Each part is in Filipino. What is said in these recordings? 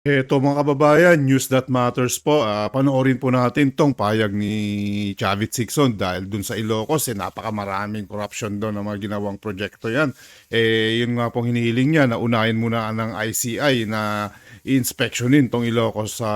Eto mga kababayan, news that matters po. Panoorin po natin tong payag ni Chavit Singson dahil dun sa Ilocos, napakamaraming corruption doon ng mga ginawang proyekto yan. Yun nga pong hinihiling niya na unahin muna ng ICI na inspeksyonin tong Ilocos sa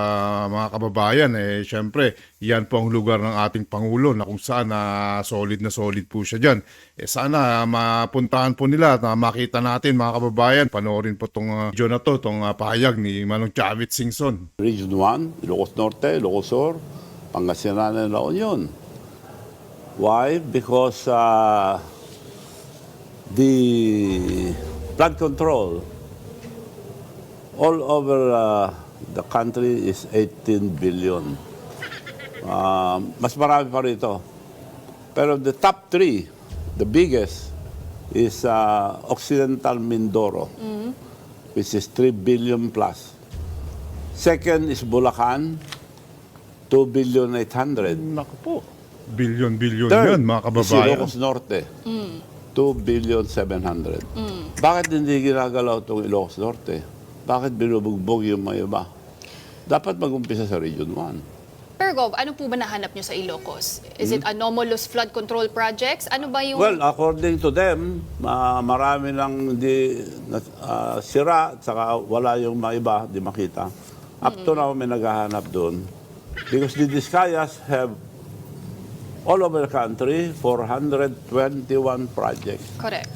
mga kababayan. Syempre, yan po ang lugar ng ating Pangulo na kung saan na solid po siya dyan. Sana mapuntahan po nila at makita natin mga kababayan. Panoorin po tong video na to, tong pahayag ni Manong Chavit Singson. Region 1, Ilocos Norte, Ilocos Sur, Pangasinan and La Union. Why? Because the flood control all over the country is 18 billion. Mas marami pa rito. Pero the top three, the biggest, is Occidental Mindoro, which is 3 billion plus. Second is Bulacan, 2 billion 800. Naku po, bilyon-bilyon Third yan mga is kababayan. Ilocos Norte, 2 billion 700. Bakit hindi ginagalaw itong Ilocos Norte? Bakit binubugbog yung mga iba? Dapat mag-umpisa sa Region 1. Pero Gov, ano po ba nahanap nyo sa Ilocos? Is it anomalous flood control projects? Ano ba yung... Well, according to them, marami lang sira at saka wala yung mga iba, di makita. Up to now, may naghahanap doon. Because the Discayas have all over the country 421 projects. Correct.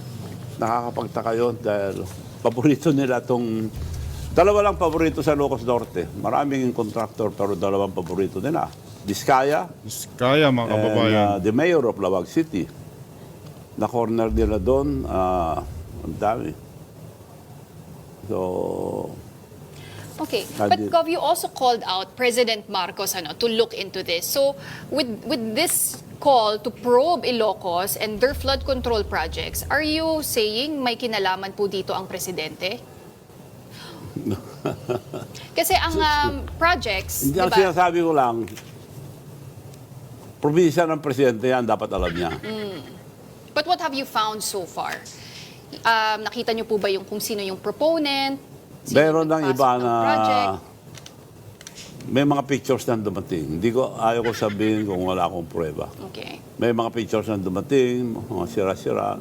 Nakakapagtaka yun dahil paborito nila itong... Dalawa lang paborito sa Ilocos Norte. Maraming contractor pero dalawang paborito nila. Discaya Kaya mga kababayan. and the mayor of Lawag City. Na-corner nila doon. Ang dami. So, Okay. But Gov, you also called out President Marcos to look into this. So with this call to probe Ilocos and their flood control projects, are you saying may kinalaman po dito ang presidente? Kasi ang projects, hindi di ang ba? sinasabi ko lang, probinsya ng presidente yan, dapat alam niya. But what have you found so far? Nakita niyo po ba yung kung sino yung proponent? Sino Meron ng nagpasok iba ng na project? may mga pictures na dumating. Ayaw ko sabihin kung wala akong prueba. Okay. May mga pictures na dumating, mga sira-sira,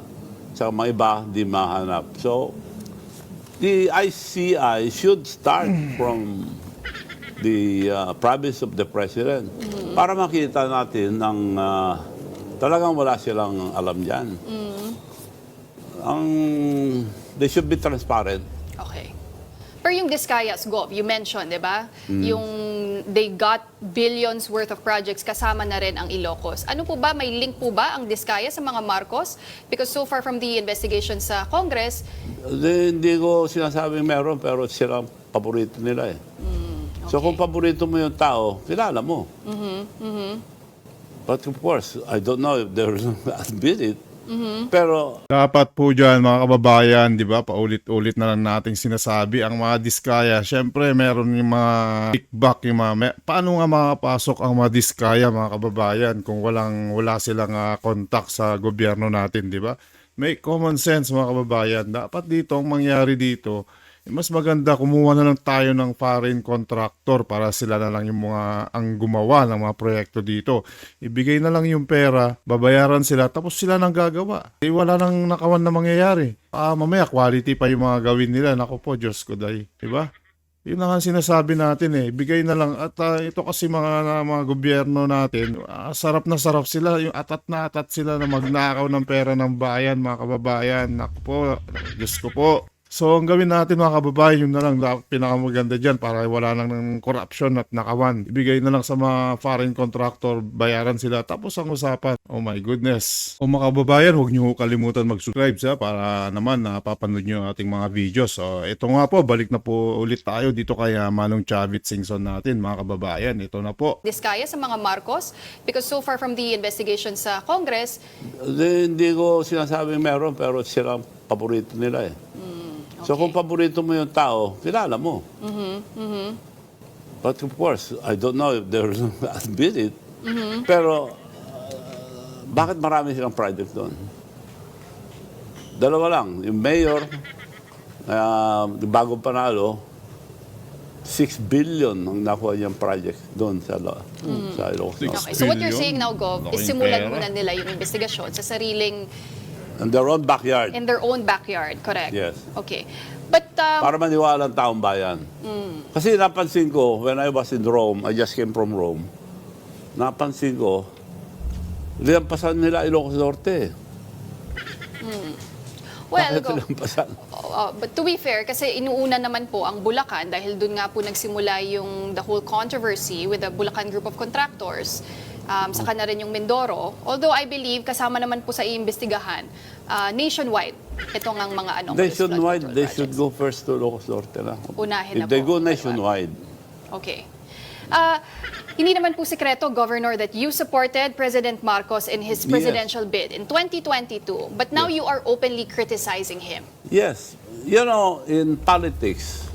sa mga iba, di mahanap. So, the ICI should start from the province of the president para makita natin ng talagang wala silang alam dyan. They should be transparent. Okay. Pero yung Discayas, Gov, you mentioned, di ba? Yung they got billions worth of projects kasama na rin ang Ilocos. Ano po ba? May link po ba ang Discayas sa mga Marcos? Because so far from the investigation sa Congress, Hindi ko sinasabing meron, pero silang paborito nila eh. So kung paborito mo yung tao, kilala mo. But of course, I don't know if they're admit it. Pero Dapat po dyan mga kababayan, di ba, paulit-ulit na lang nating sinasabi ang mga diskaya. Siyempre, meron yung mga kickback, yung paano nga makapasok ang mga diskaya mga kababayan kung wala silang contact sa gobyerno natin, di ba? May common sense mga kababayan. Dapat dito, ang mangyari dito, mas maganda kumuha na lang tayo ng foreign contractor para sila na lang yung ang gumawa ng mga proyekto dito. Ibigay na lang yung pera, babayaran sila, tapos sila nang gagawa. Wala nang nakawan na mangyayari. Mamaya quality pa yung mga gawin nila. Naku po, Diyos ko day. Diba? Yun na nga sinasabi natin Bigay na lang. At ito kasi mga gobyerno natin, sarap na sarap sila. Yung atat na atat sila na magnakaw ng pera ng bayan, mga kababayan. Naku po, Diyos ko po. So, ang gawin natin mga kababayan, yun na lang pinakamaganda dyan para wala lang ng corruption at nakawan. Ibigay na lang sa mga foreign contractor, bayaran sila, tapos ang usapan. Oh my goodness. O mga kababayan, huwag niyo kalimutan mag-subscribe para naman napapanood niyo ang ating mga videos. So, ito nga po, balik na po ulit tayo dito kay Manong Chavit Singson natin, mga kababayan. Ito na po. Discayas sa mga Marcos? Because so far from the investigation sa Congress, hindi ko sinasabing meron, pero silang paborito nila eh. So kung paborito mo yung tao, kilala mo. But of course, I don't know if they're admit it. Pero bakit marami silang project doon? Dalawa lang. Yung mayor, bagong panalo, 6 billion ang nakuha niyang project doon sa Ilocos Norte. Okay. So what you're Billion? saying now, Gov, is Laking simulan pera. muna nila yung investigasyon sa sariling, In their own backyard. in their own backyard, correct? Yes. Okay. But, Para maniwala ang taong bayan. Kasi napansin ko, when I was in Rome, I just came from Rome, napansin ko, liyampasan nila Ilocos Norte. well, Bakit Gov, liyampasan? but to be fair, kasi inuuna naman po ang Bulacan dahil doon nga po nagsimula yung the whole controversy with the Bulacan group of contractors. Saka na rin yung Mindoro. Although I believe kasama naman po sa iimbestigahan nationwide itong ang mga anomalous flood Nationwide, control they should projects. go first to Ilocos Norte lang. Unahin na If they po. go nationwide, Okay. Hindi naman po sekreto, Governor, that you supported President Marcos in his presidential bid in 2022, but now you are openly criticizing him. yes. You know, in politics,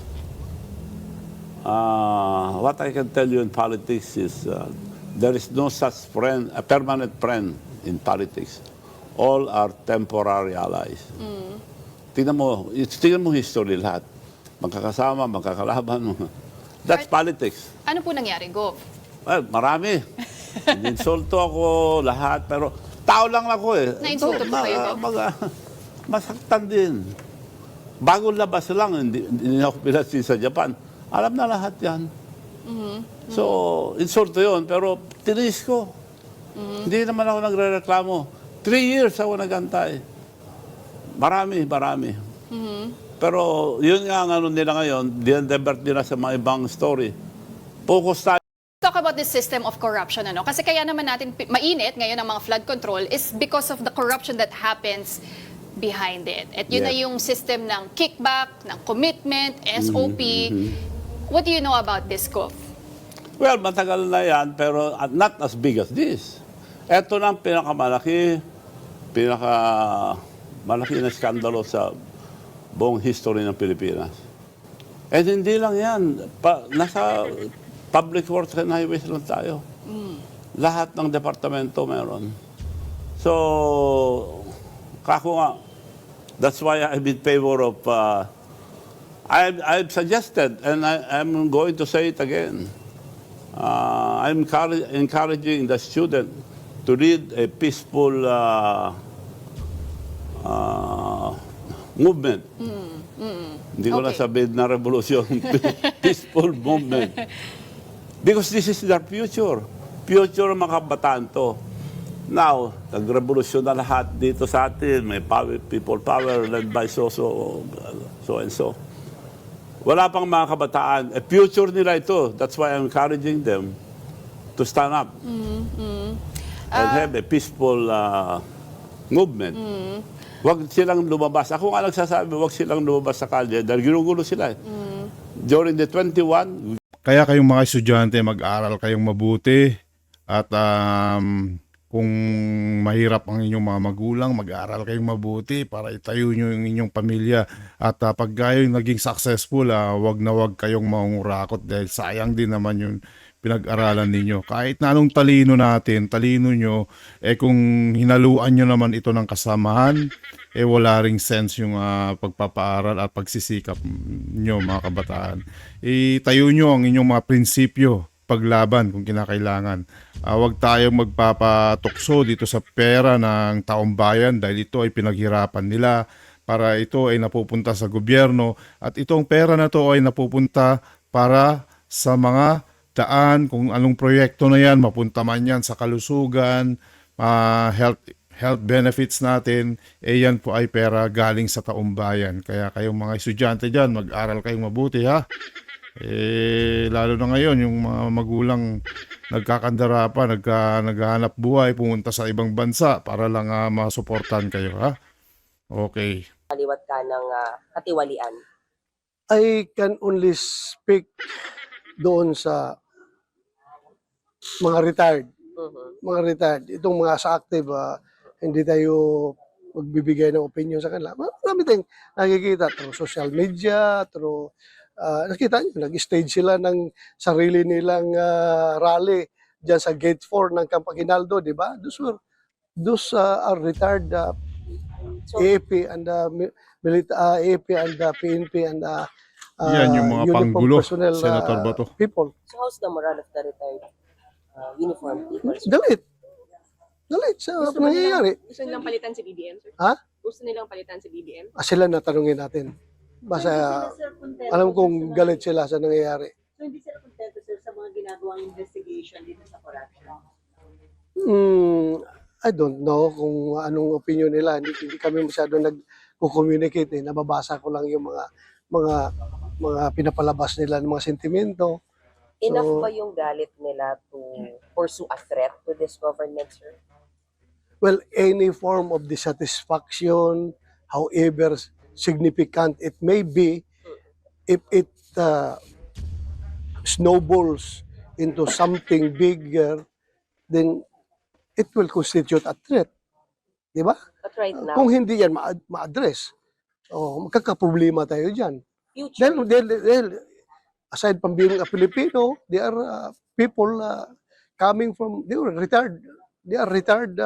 what I can tell you in politics is there is no such friend, a permanent friend in politics. All are temporary allies. Tingnan mo history lahat. Magkakasama, magkakalaban. That's politics. Ano po nangyari, Gov? Well, marami. Insulto ako lahat, pero tao lang ako eh. Nainsulto po kayo, Gov? Masaktan din. Bagong labas lang, hindi ako pinasi sa Japan. Alam na lahat yan. So, insulto yun, pero tinis ko. Hindi naman ako nagre-reklamo. 3 years ako nagantay. Marami. Pero yun nga ang ano nila ngayon, dinedevert nila sa mga ibang story. Focus tayo. Talk about this system of corruption, ano? Kasi kaya naman natin mainit ngayon ang mga flood control is because of the corruption that happens behind it. At yun na Yes. yung system ng kickback, ng commitment, SOP. What do you know about this, Gov? Well, matagal na yan, pero not as big as this. Ito na ang pinakamalaki na skandalo sa buong history ng Pilipinas. And hindi lang yan. Nasa public works and highways lang tayo. Lahat ng departamento meron. So, kako nga, that's why I'm in favor of, I've suggested, and I'm going to say it again, I'm encouraging the student to lead a peaceful movement. Hindi ko na Okay. sabihin na revolusyon. Peaceful movement. Because this is their future. Future ng mga kabataan to. Now, nagrevolusyon na lahat dito sa atin. May people power led by so and so. Wala pang mga kabataan. A future nila ito. That's why I'm encouraging them to stand up and have a peaceful movement. Huwag silang lumabas. Ako nga nagsasabi, huwag silang lumabas sa kalye dahil ginugulo sila. During the 21, Kaya kayong mga estudyante, mag-aral kayong mabuti at kung mahirap ang inyong mga magulang, mag-aral kayong mabuti para itayo nyo yung inyong pamilya. At pag kayo naging successful, wag na wag kayong mangurakot dahil sayang din naman yung pinag-aralan ninyo. Kahit na anong talino natin, talino nyo, kung hinaluan nyo naman ito ng kasamahan, wala ring sense yung pagpapaaral at pagsisikap nyo mga kabataan. Itayo nyo ang inyong mga prinsipyo, paglaban kung kinakailangan. Huwag tayong magpapatukso dito sa pera ng taong bayan dahil ito ay pinaghirapan nila para ito ay napupunta sa gobyerno at itong pera na to ay napupunta para sa mga daan, kung anong proyekto na yan, mapunta man yan sa kalusugan, health benefits natin, yan po ay pera galing sa taong bayan. Kaya kayong mga estudyante dyan, mag-aral kayong mabuti ha. Lalo na ngayon, yung mga magulang nagkakandara pa, naghahanap buhay, pumunta sa ibang bansa para lang masuportan kayo ha. Okay. Kaliwat ka ng katiwalian. I can only speak doon sa mga retired. Mga retired. Itong mga sa active, hindi tayo magbibigay ng opinion sa kanila. Marami tayong nakikita through social media, through, nakita nyo, nag-stage sila ng sarili nilang rally dyan sa Gate 4 ng Campaginaldo, di ba? Those are retired AFP and AFP and PNP and Yan yung mga uniform panggulo, personnel Senator Bato. people. So how's the morale of the retired uniform people? Galit. Galit sa nangyayari. Gusto nilang palitan si BBM, sir? Ha? Gusto nilang palitan si BBM? Sila na tanungin natin. Basta alam kong galit sila sa nangyayari. So hindi sila kontento sir sa mga ginagawang investigation dito sa corruption? I don't know kung anong opinion nila. Hindi kami masyado nag-communicate eh. Nababasa ko lang yung mga pinapalabas nila ng mga sentimento. Enough ba yung galit nila to pursue a threat to this government, sir? Well, any form of dissatisfaction, however significant it may be, if it snowballs into something bigger, then it will constitute a threat. Di ba? But right now, Kung hindi yan ma-address, magkakaproblema tayo dyan. future, Dahil aside from being a Filipino, they are people coming from, they are retired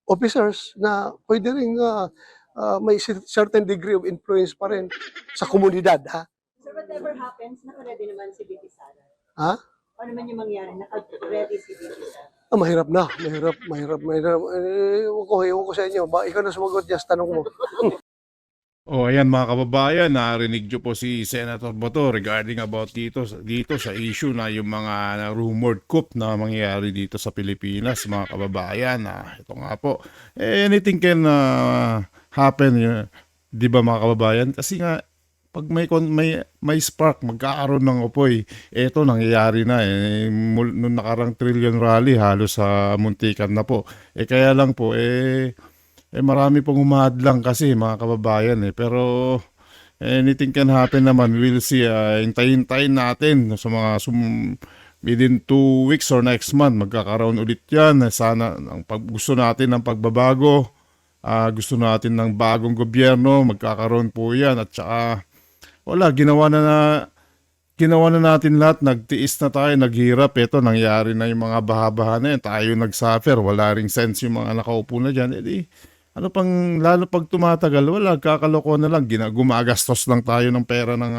officers na pwede rin may certain degree of influence pa rin sa komunidad. Ha? Sir, whatever happens, naka-ready naman si BP Sara. Ha? Ano naman yung mangyari? Naka-ready si BP Sara. Mahirap na. Ewan ko sa inyo. Ikaw na sumagot, just tanong mo. Ayan mga kababayan, narinig nyo po si Senator Bato regarding about dito sa issue na yung mga rumored coup na mangyayari dito sa Pilipinas, mga kababayan. Ito nga po, anything can happen, di ba mga kababayan? Kasi nga, pag may spark, magkakaroon ng upoy. Ito, nangyayari na nung nakarang trillion rally, halos sa muntikan na po. Kaya lang po, marami pong humahadlang kasi mga kababayan pero anything can happen naman. We'll see. Hintayin natin sa mga within 2 weeks or next month magkakaroon ulit yan. Sana gusto natin ng pagbabago, gusto natin ng bagong gobyerno, magkakaroon po yan. At saka wala, ginawa na natin lahat, nagtiis na tayo, naghirap, ito nangyari na yung mga baha-baha na yan, tayo nagsuffer, wala ring sense yung mga nakaupo na dyan, ano pang, lalo pag tumatagal, wala, kakaloko na lang, gumagastos lang tayo ng pera ng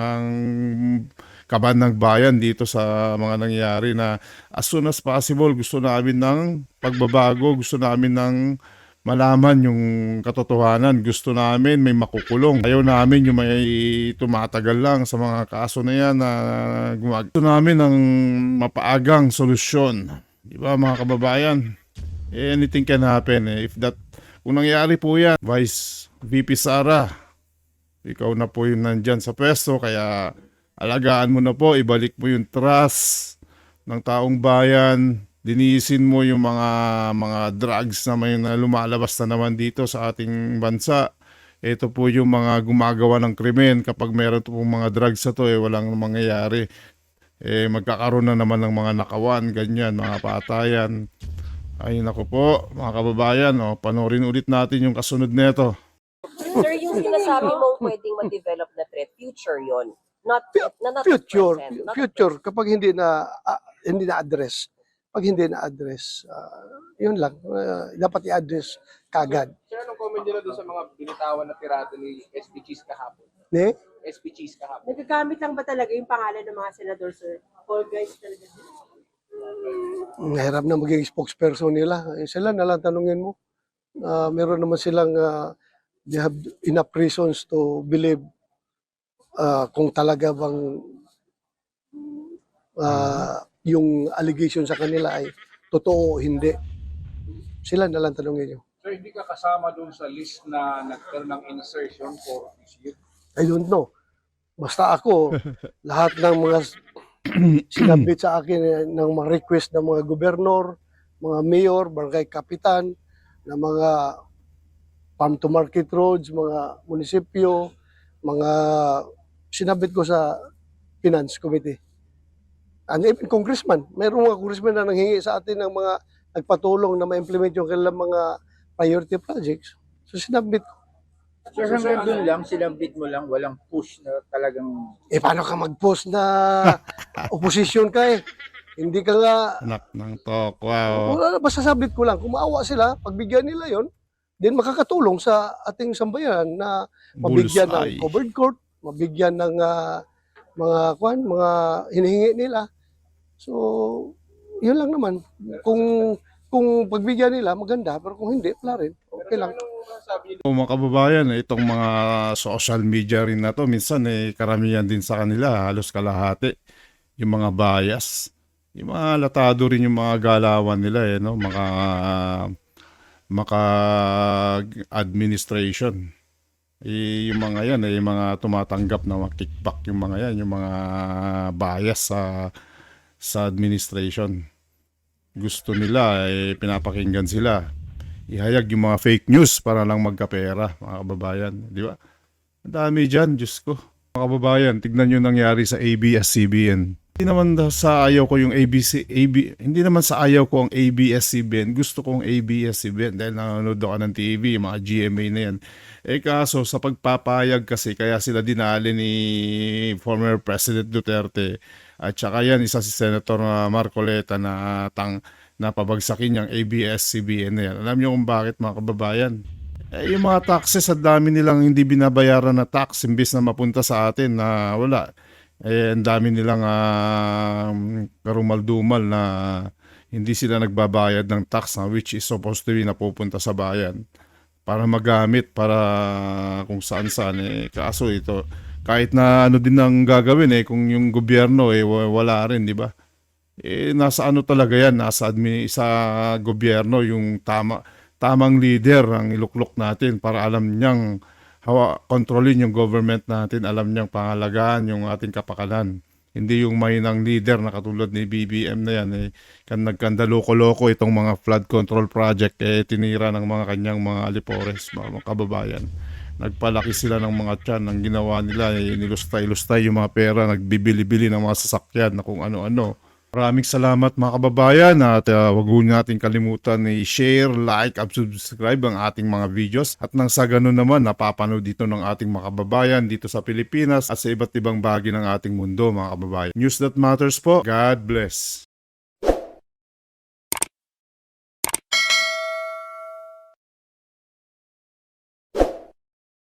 kaban ng bayan dito sa mga nangyayari na as soon as possible, gusto namin ng pagbabago, gusto namin ng malaman yung katotohanan, gusto namin may makukulong. Ayaw namin yung may tumatagal lang sa mga kaso na yan na gusto namin ng mapaagang solusyon. Di ba mga kababayan? Anything can happen. Kung nangyari po yan, Vice VP Sara, ikaw na po yung nandyan sa pwesto, kaya alagaan mo na po, ibalik mo yung trust ng taong bayan, dinisin mo yung mga drugs na may lumalabas na naman dito sa ating bansa. Ito po yung mga gumagawa ng krimen. Kapag meron po mga drugs na to, walang mangyayari. Magkakaroon na naman ng mga nakawan, ganyan, mga patayan. Ay nako po, mga kababayan, panoorin ulit natin yung kasunod nito. sir, yung sinasabi mong pwedeng ma-develop na threat, future yon. Not Future, present, not future kapag hindi na-address. Pag hindi na-address, yun lang, dapat i-address kagad. Sir, anong comment nyo na doon sa mga binitawan na tirado ni SP Cheese kahapon? Ne? SP Cheese kahapon. Nagagamit lang ba talaga yung pangalan ng mga senador, sir? Or guys talaga? Nahirap na maging spokesperson nila. Sila na lang tanungin mo. Meron naman silang they have enough reasons to believe kung talaga bang yung allegation sa kanila ay totoo o hindi. Sila na lang tanungin nyo. Sir, hindi ka kasama doon sa list na nagkaroon ng insertion for this year? I don't know. Basta ako, lahat ng mga sinabit sa akin ng mga request ng mga gobernador, mga mayor, barangay kapitan, ng mga farm to market roads, mga munisipyo, mga sinabit ko sa finance committee. And even congressman, mayroong mga congressman na nanghingi sa atin ng mga nagpatulong na ma-implement yung kanilang mga priority projects. So sinabit ko. Sir, hanggang doon lang, sinabit mo lang, walang push na talagang... Paano ka mag-post na opposition ka eh? Hindi ka nga... Anak ng tokwa. Wala, basta sabit ko lang, kung maawa sila, pagbigyan nila yon, then makakatulong sa ating sambayan na mabigyan ng Bullseye. covered court, mabigyan ng mga hinihingi nila. So, yun lang naman. Kung pagbigyan nila, maganda. Pero kung hindi, wala rin. Okay lang. O mga kababayan, itong mga social media rin na to, minsan karamihan din sa kanila, halos kalahati, yung mga bias. Yung mga latado rin yung mga galawan nila, no? Maka-administration. Yung mga yan, yung mga tumatanggap na mga kickback, yung mga yan, yung mga bias sa administration. Gusto nila, pinapakinggan sila. Ihayag yung mga fake news para lang magkapera, mga kababayan. Di ba? Ang dami dyan, Diyos ko. Mga kababayan, tignan nyo nangyari sa ABS-CBN. Hindi naman sa ayaw ko yung hindi naman sa ayaw ko ang ABS-CBN. Gusto ko ang ABS-CBN dahil nanonood ako ng TV, mga GMA na yan. Kaso sa pagpapayag kasi, kaya sila dinali ni former President Duterte. At saka yan, isa si Senator Marcoleta na pabagsakin yung ABS-CBN na yan. Alam niyo kung bakit, mga kababayan? Yung mga taxes, at dami nilang hindi binabayaran na tax imbis na mapunta sa atin na wala. Ang dami nilang karumal-dumal na hindi sila nagbabayad ng tax na which is supposed to be napupunta sa bayan para magamit para kung saan-saan. Kaso ito, kahit na ano din ang gagawin kung yung gobyerno wala rin, di ba? Nasa ano talaga yan, nasa sa gobyerno yung tamang leader ang iluklok natin para alam niyang kontrolin yung government natin, alam niyang pangalagaan yung ating kapakanan. Hindi yung mahinang leader na katulad ni BBM na yan. Nagkanda loko-loko itong mga flood control project, tinira ng mga kanyang mga alipores, mga kababayan. Nagpalaki sila ng mga tiyan. Ang ginawa nila, nilustay-lustay yung mga pera, nagbibili-bili ng mga sasakyan na kung ano-ano. Maraming salamat mga kababayan at wag ho natin kalimutan i-share, like, at subscribe ang ating mga videos at nang sa ganun naman napapanood dito ng ating mga kababayan dito sa Pilipinas at sa iba't ibang bahagi ng ating mundo mga kababayan. News that matters po. God bless.